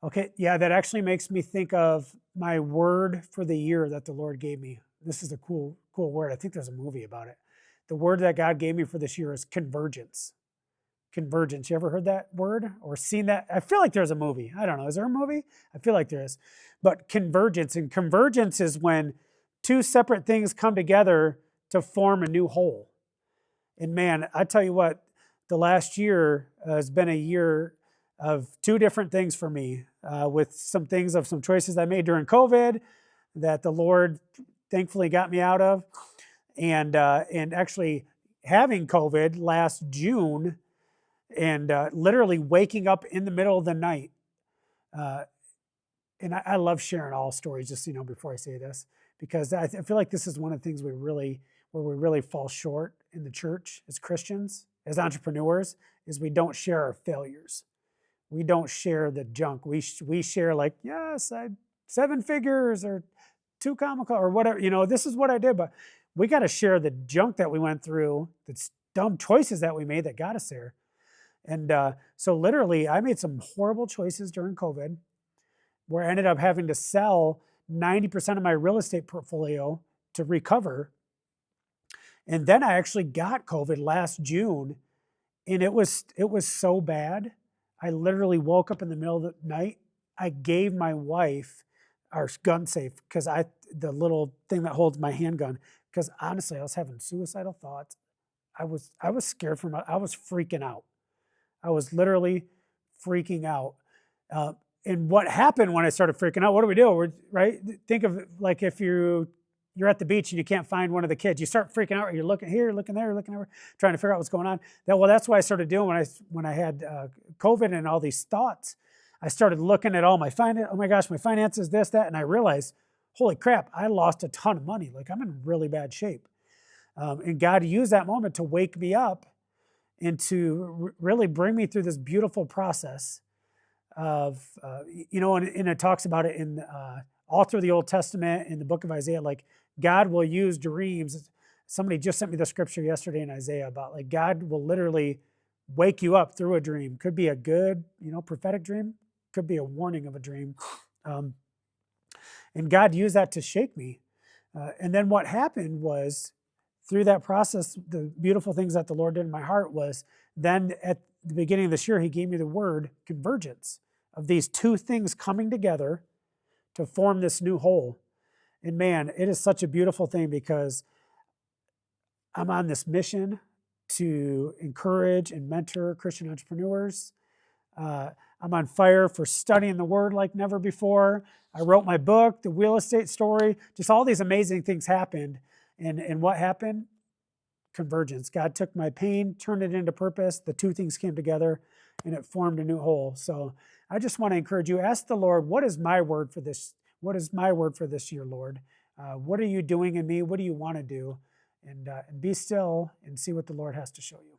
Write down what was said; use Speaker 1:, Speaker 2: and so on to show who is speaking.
Speaker 1: Okay, yeah, that actually makes me think of my word for the year that the Lord gave me. This is a cool word. I think there's a movie about it. The word that God gave me for this year is convergence. Convergence. You ever heard that word or seen that? I feel like there's a movie. I don't know. Is there a movie? I feel like there is. But convergence, and convergence is when two separate things come together to form a new whole. And man, I tell you what, the last year has been a year of two different things for me, with some things of some choices I made during COVID that the Lord thankfully got me out of, and actually having COVID last June, and literally waking up in the middle of the night. Uh, and I love sharing all stories, just before I say this, because I feel like this is one of the things where we really fall short in the church as Christians, as entrepreneurs, is we don't share our failures. We don't share the junk. We share like, yes, I 7 figures or two comical or whatever. This is what I did, but we got to share the junk that we went through, the dumb choices that we made that got us there. And so literally, I made some horrible choices during COVID where I ended up having to sell 90% of my real estate portfolio to recover. And then I actually got COVID last June, and it was so bad. I literally woke up in the middle of the night. I gave my wife our gun safe, because the little thing that holds my handgun, because honestly, I was having suicidal thoughts. I was scared I was freaking out. I was literally freaking out. Uh, and what happened when I started freaking out? What do we do? Right? Think of it like if you're at the beach and you can't find one of the kids. You start freaking out. You're looking here, looking there, looking over, trying to figure out what's going on. That's what I started doing when I had COVID and all these thoughts. I started looking at all my finance. Oh my gosh, my finances, this, that, and I realized, holy crap, I lost a ton of money. Like, I'm in really bad shape. And God used that moment to wake me up and to really bring me through this beautiful process of, and it talks about it in all through the Old Testament, in the book of Isaiah, like God will use dreams. Somebody just sent me the scripture yesterday in Isaiah about like God will literally wake you up through a dream. Could be a good, prophetic dream, could be a warning of a dream. Um, and God used that to shake me. And then what happened was, through that process, the beautiful things that the Lord did in my heart was, then at the beginning of this year, He gave me the word convergence, of these two things coming together to form this new whole. And man, it is such a beautiful thing, because I'm on this mission to encourage and mentor Christian entrepreneurs. I'm on fire for studying the word like never before. I wrote my book, The Real Estate Story. Just all these amazing things happened. And what happened? Convergence. God took my pain, turned it into purpose. The two things came together and it formed a new whole. So I just want to encourage you, ask the Lord, what is my word for this? What is my word for this year, Lord? What are you doing in me? What do you want to do? And be still and see what the Lord has to show you.